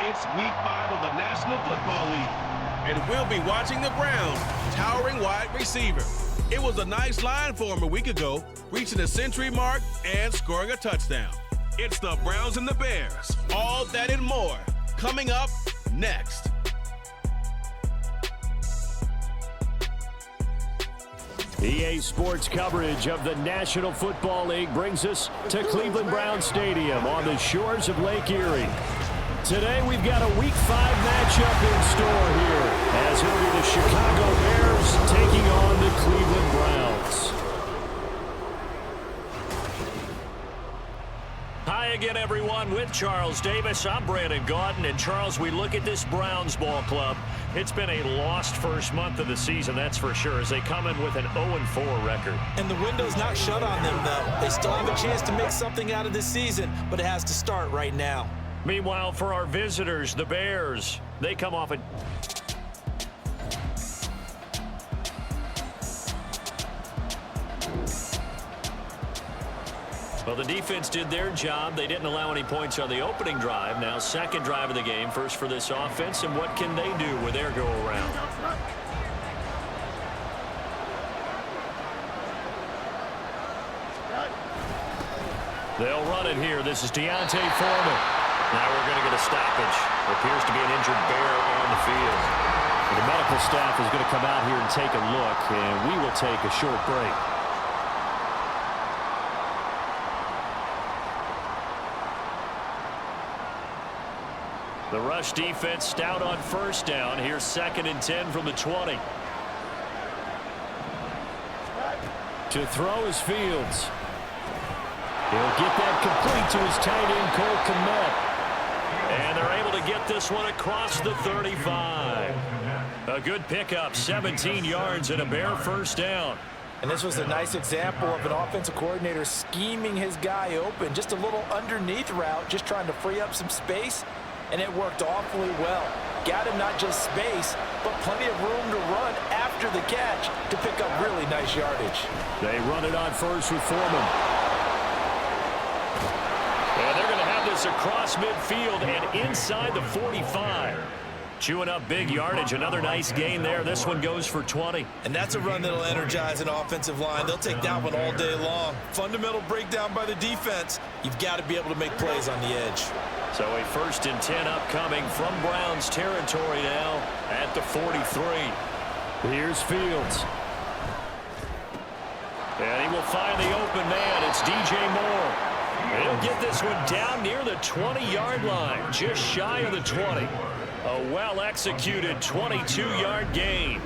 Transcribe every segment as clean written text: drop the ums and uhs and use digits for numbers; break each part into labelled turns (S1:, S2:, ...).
S1: It's Week 5 of the National Football League.
S2: And we'll be watching the Browns, towering wide receiver. It was a nice line for him a week ago, reaching the century mark and scoring a touchdown. It's the Browns and the Bears. All that and more coming up next.
S3: EA Sports coverage of the National Football League brings us to Cleveland Browns Stadium on the shores of Lake Erie. Today we've got a Week 5 matchup in store here, as it'll be the Chicago Bears taking on the Cleveland Browns. Hi again, everyone. With Charles Davis, I'm Brandon Gaudin. And Charles, we look at this Browns ball club. It's been a lost first month of the season, that's for sure, as they come in with an 0-4 record.
S4: And the window's not shut on them, though. They still have a chance to make something out of this season, but it has to start right now.
S3: Meanwhile, for our visitors, the Bears, they come off a... Well, the defense did their job. They didn't allow any points on the opening drive. Now, second drive of the game, first for this offense, and what can they do with their go-around? They'll run it here. This is Deontay Foreman. Now we're going to get a stoppage. There appears to be an injured Bear on the field. The medical staff is going to come out here and take a look, and we will take a short break. The rush defense stout on first down. Here's 2nd and 10 from the 20. To throw is Fields. He'll get that complete to his tight end, Cole Kmet. And they're able to get this one across the 35. A good pickup, 17 yards and a Bear first down.
S4: And this was a nice example of an offensive coordinator scheming his guy open. Just a little underneath route, just trying to free up some space. And it worked awfully well. Got him not just space, but plenty of room to run after the catch to pick up really nice yardage.
S3: They run it on first with Foreman. And they're going to have this across midfield and inside the 45. Chewing up big yardage. Another nice gain there. This one goes for 20.
S4: And that's a run that'll energize an offensive line. They'll take that one all day long. Fundamental breakdown by the defense. You've got to be able to make plays on the edge.
S3: So a 1st and 10 upcoming from Browns territory now at the 43. Here's Fields. And he will find the open man. It's DJ Moore. He'll get this one down near the 20-yard line, just shy of the 20. A well-executed 22-yard gain.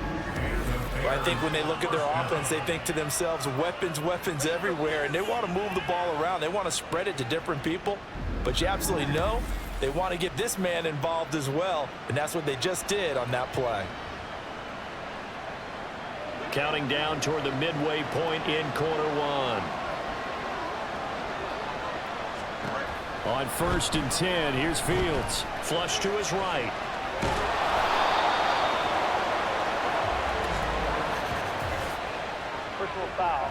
S4: Well, I think when they look at their offense, they think to themselves, weapons, weapons everywhere, and they want to move the ball around. They want to spread it to different people. But you absolutely know they want to get this man involved as well, and that's what they just did on that play.
S3: Counting down toward the midway point in quarter one. On 1st and 10, here's Fields. Flush to his right.
S5: Personal foul.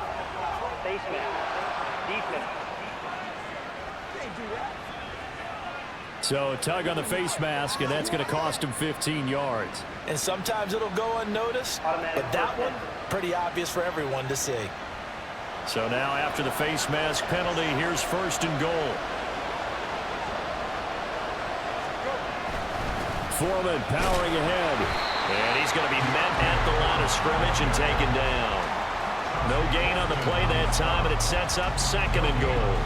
S5: Face mask. Defense.
S3: So a tug on the face mask, and that's going to cost him 15 yards.
S4: And sometimes it'll go unnoticed, but that one, pretty obvious for everyone to see.
S3: So now after the face mask penalty, here's 1st and goal. Foreman powering ahead. And he's going to be met at the line of scrimmage and taken down. No gain on the play that time, and it sets up 2nd and goal.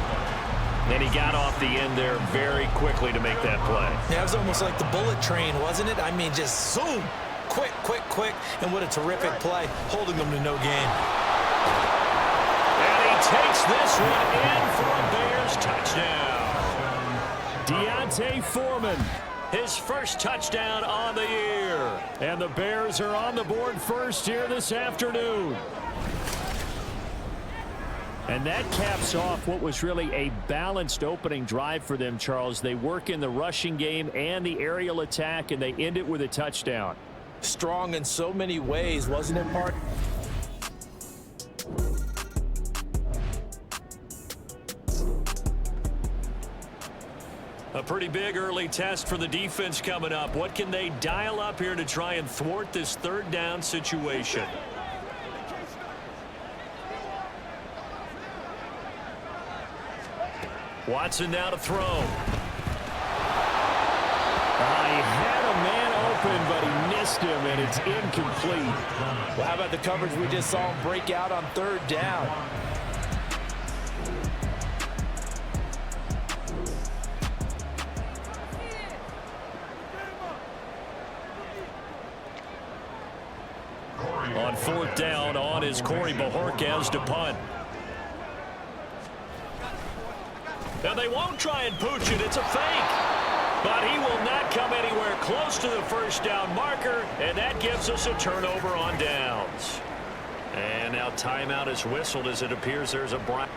S3: And he got off the end there very quickly to make that play.
S4: Yeah, it was almost like the bullet train, wasn't it? I mean, just zoom. Quick, quick, quick. And what a terrific play, holding them to no gain.
S3: And he takes this one in for a Bears touchdown. Deontay Foreman, his first touchdown on the year. And the Bears are on the board first here this afternoon. And that caps off what was really a balanced opening drive for them, Charles. They work in the rushing game and the aerial attack, and they end it with a touchdown.
S4: Strong in so many ways, wasn't it, Mark?
S3: A pretty big early test for the defense coming up. What can they dial up here to try and thwart this third down situation? Watson now to throw. He had a man open, but he missed him, and it's incomplete.
S4: Well, how about the coverage we just saw him break out on third down?
S3: On fourth down, on is Corey Bojorquez to punt. Now they won't try and pooch it. It's a fake. But he will not come anywhere close to the first down marker, and that gives us a turnover on downs. And now timeout is whistled as it appears there's a break.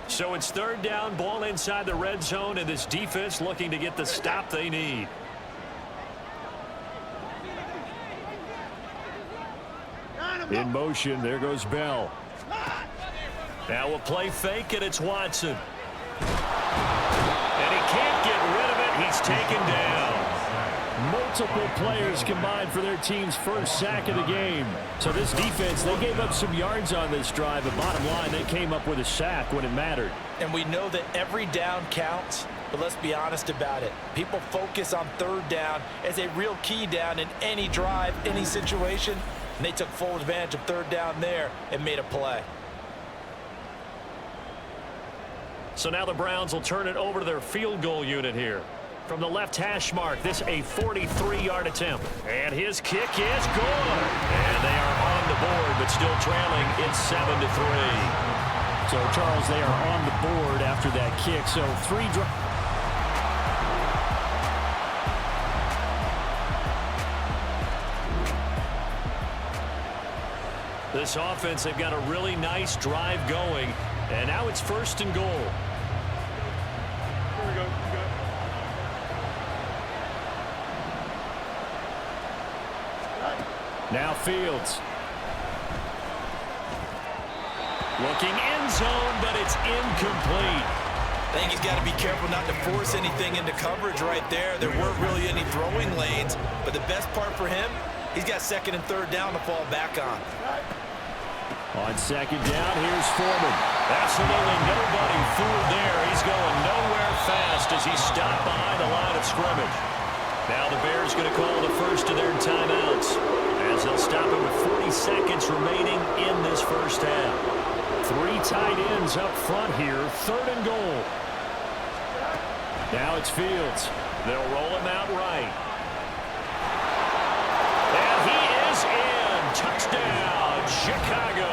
S3: So it's third down, ball inside the red zone, and this defense looking to get the stop they need. In motion, there goes Bell. Now a play fake, and it's Watson. And he can't get rid of it. He's taken down. Multiple players combined for their team's first sack of the game. So this defense, they gave up some yards on this drive, but bottom line, they came up with a sack when it mattered.
S4: And we know that every down counts, but let's be honest about it. People focus on third down as a real key down in any drive, any situation. And they took full advantage of third down there and made a play.
S3: So now the Browns will turn it over to their field goal unit here. From the left hash mark, this a 43-yard attempt. And his kick is good. And they are on the board, but still trailing. It's 7-3. So, Charles, they are on the board after that kick. So, three drives. This offense, they've got a really nice drive going, and now it's first and goal.
S1: Here we go.
S3: Now Fields. Looking end zone, but it's incomplete.
S4: I think he's got to be careful not to force anything into coverage right there. There weren't really any throwing lanes, but the best part for him, he's got second and third down to fall back on.
S3: On second down, here's Foreman. Absolutely nobody fooled there. He's going nowhere fast as he's stopped behind the line of scrimmage. Now the Bears going to call the first of their timeouts as they'll stop it with 40 seconds remaining in this first half. Three tight ends up front here, third and goal. Now it's Fields. They'll roll him out right. And he is in. Touchdown, Chicago.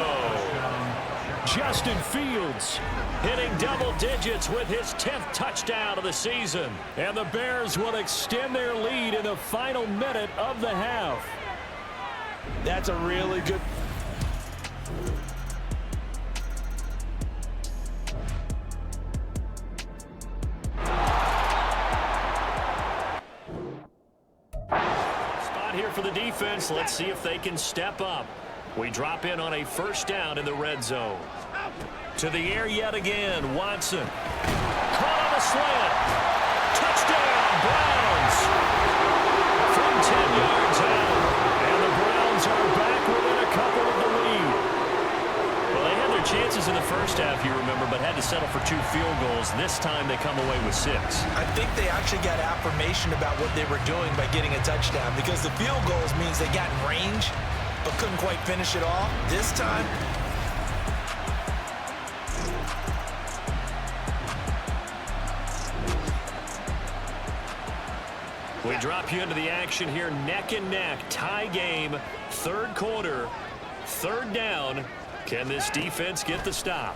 S3: Justin Fields hitting double digits with his 10th touchdown of the season. And the Bears will extend their lead in the final minute of the half.
S4: That's a really good...
S3: Spot here for the defense. Let's see if they can step up. We drop in on a first down in the red zone. To the air yet again, Watson. Caught on the slant. Touchdown, Browns. From 10 yards out. And the Browns are back within a couple of the lead. Well, they had their chances in the first half, you remember, but had to settle for 2 field goals. This time they come away with 6.
S4: I think they actually got affirmation about what they were doing by getting a touchdown, because the field goals means they got in range but couldn't quite finish it off. This time,
S3: we drop you into the action here, neck and neck, tie game, third quarter, third down. Can this defense get the stop?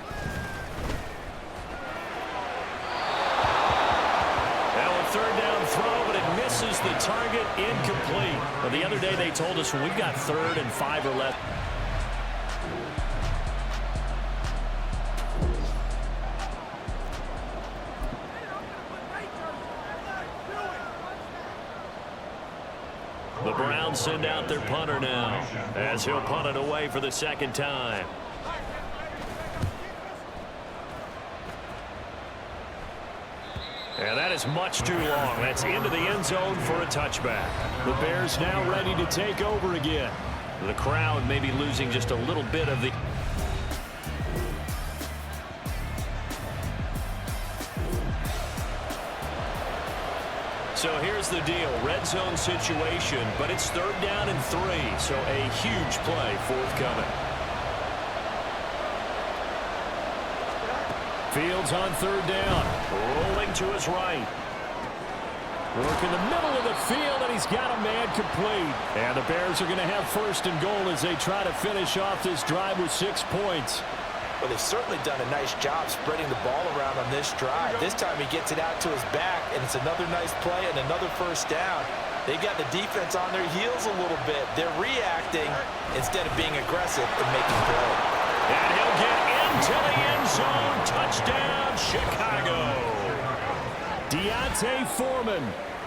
S3: Now a third down throw, but it misses the target, incomplete. Well, the other day they told us when we've got 3rd and 5 or less. The Browns send out their punter now, as he'll punt it away for the second time. And that is much too long. That's into the end zone for a touchback. The Bears now ready to take over again. The crowd may be losing just a little bit of the... So here's the deal. Red zone situation, but it's 3rd down and 3. So a huge play forthcoming. Fields on 3rd down. Rolling to his right. Work in the middle of the field, and he's got a man complete. And the Bears are going to have 1st and goal as they try to finish off this drive with 6 points.
S4: Well, they've certainly done a nice job spreading the ball around on this drive. This time he gets it out to his back, and it's another nice play and another 1st down. They've got the defense on their heels a little bit. They're reacting instead of being aggressive and making play.
S3: And he'll get into the end zone. Touchdown, Chicago. Deontay Foreman,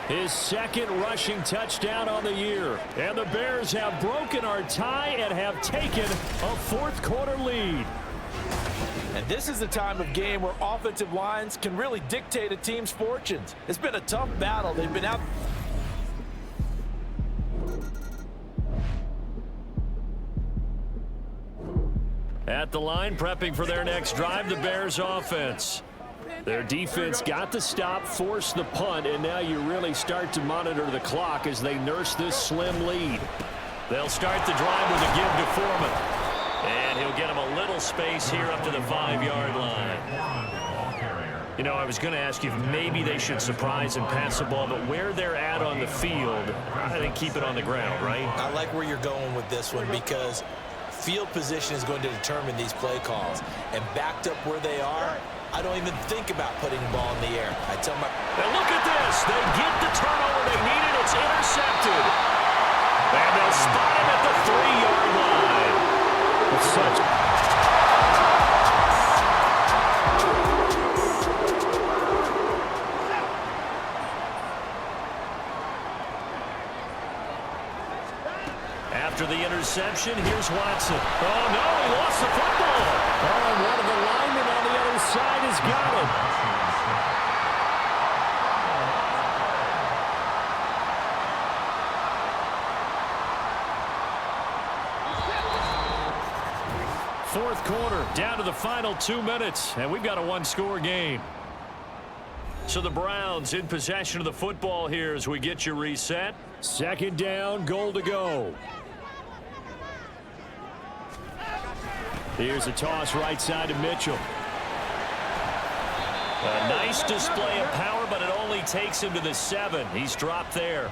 S3: his 2nd rushing touchdown on the year. And the Bears have broken our tie and have taken a 4th quarter lead.
S4: And this is the time of game where offensive lines can really dictate a team's fortunes. It's been a tough battle. They've been out.
S3: At the line, prepping for their next drive, the Bears offense. Their defense got the stop, forced the punt, and now you really start to monitor the clock as they nurse this slim lead. They'll start the drive with a give to Foreman. And he'll get him a little space here up to the 5-yard line. You know, I was going to ask you if maybe they should surprise and pass the ball, but where they're at on the field, I think keep it on the ground, right?
S4: I like where you're going with this one because field position is going to determine these play calls. And backed up where they are, I don't even think about putting the ball in the air. I tell my...
S3: And look at this. They get the turnover they needed. It's intercepted. And they'll spot him at the 3-yard line. It's such... After the interception, here's Watson. Oh, no, he lost the football. Oh, and one of the linemen on the other side has got it. 4th quarter, down to the final 2 minutes, and we've got a 1-score game. So the Browns in possession of the football here as we get you reset. 2nd down, goal to go. Here's a toss right side to Mitchell. A nice display of power, but it only takes him to the 7. He's dropped there.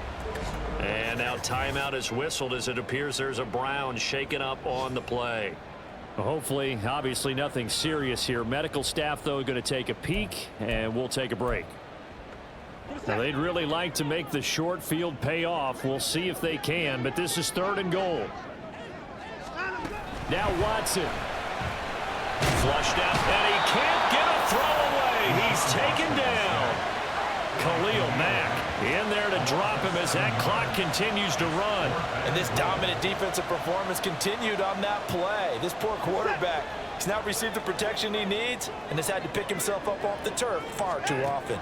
S3: And now timeout is whistled as it appears there's a Brown shaken up on the play. Hopefully, obviously nothing serious here. Medical staff, though, going to take a peek, and we'll take a break. Now, they'd really like to make the short field pay off. We'll see if they can, but this is 3rd and goal. Now Watson. Flushed out, and he can't get a throw away. He's taken down. Khalil Mack in there to drop him as that clock continues to run.
S4: And this dominant defensive performance continued on that play. This poor quarterback has not received the protection he needs and has had to pick himself up off the turf far too often.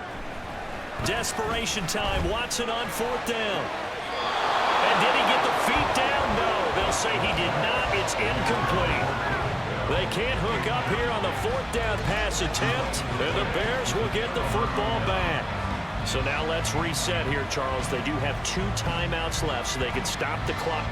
S3: Desperation time. Watson on 4th down. And did he get the feet down? No. They'll say he did not. It's incomplete. They can't hook up here on the 4th down pass attempt, and the Bears will get the football back. So now let's reset here, Charles. They do have 2 timeouts left, so they can stop the clock.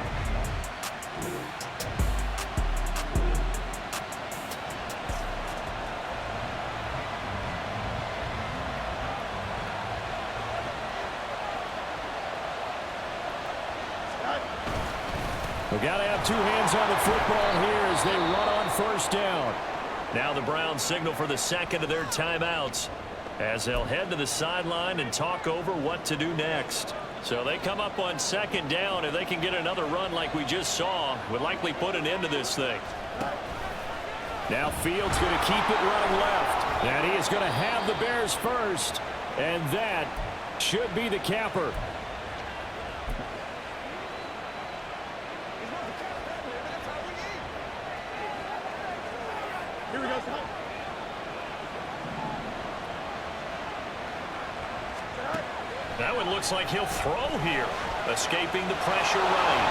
S3: We've got to have 2 hands on the football here as they run on 1st down. Now the Browns signal for the 2nd of their timeouts as they'll head to the sideline and talk over what to do next. So they come up on 2nd down. If they can get another run like we just saw, would likely put an end to this thing. Now Fields going to keep it running left. And he is going to have the Bears first. And that should be the capper. That one looks like he'll throw here. Escaping the pressure right.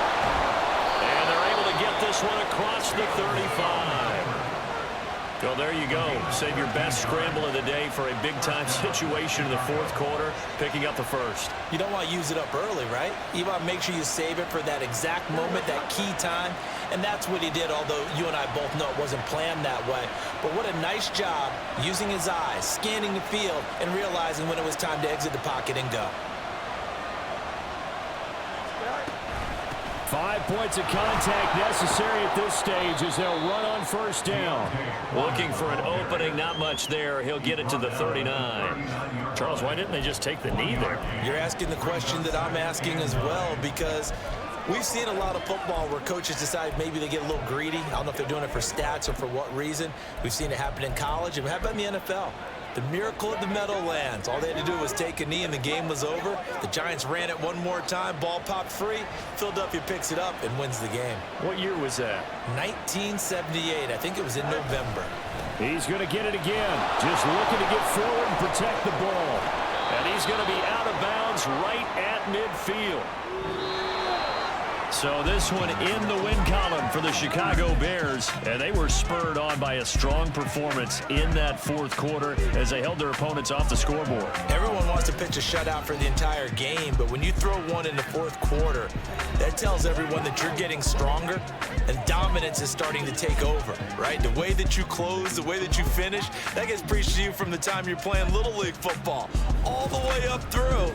S3: And they're able to get this one across the 35. Well, there you go. Save your best scramble of the day for a big-time situation in the fourth quarter, picking up the first.
S4: You don't want to use it up early, right? You want to make sure you save it for that exact moment, that key time. And that's what he did, although you and I both know it wasn't planned that way. But what a nice job using his eyes, scanning the field, and realizing when it was time to exit the pocket and go.
S3: 5 points of contact necessary at this stage as they'll run on first down. Looking for an opening, not much there. He'll get it to the 39. Charles, why didn't they just take the knee there?
S4: You're asking the question that I'm asking as well, because we've seen a lot of football where coaches decide maybe they get a little greedy. I don't know if they're doing it for stats or for what reason. We've seen it happen in college, and how about in the NFL? The miracle of the Meadowlands. All they had to do was take a knee and the game was over. The Giants ran it one more time. Ball popped free. Philadelphia picks it up and wins the game.
S3: What year was that?
S4: 1978. I think it was in November.
S3: He's going to get it again. Just looking to get forward and protect the ball. And he's going to be out of bounds right at midfield. So this one in the win column for the Chicago Bears, and they were spurred on by a strong performance in that fourth quarter as they held their opponents off the scoreboard.
S4: Everyone wants to pitch a shutout for the entire game, but when you throw one in the fourth quarter, that tells everyone that you're getting stronger and dominance is starting to take over, right? The way that you close, the way that you finish, that gets preached to you from the time you're playing Little League football all the way up through.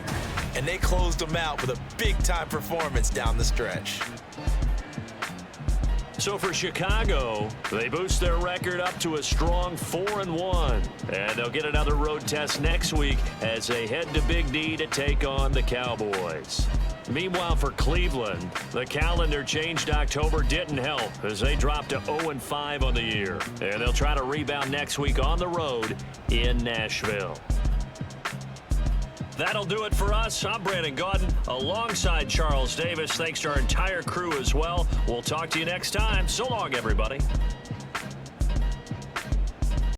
S4: And they closed them out with a big-time performance down the stretch.
S3: So for Chicago, they boost their record up to a strong 4-1. And they'll get another road test next week as they head to Big D to take on the Cowboys. Meanwhile, for Cleveland, the calendar changed. October didn't help as they dropped to 0-5 on the year. And they'll try to rebound next week on the road in Nashville. That'll do it for us. I'm Brandon Gaudin alongside Charles Davis. Thanks to our entire crew as well. We'll talk to you next time. So long, everybody.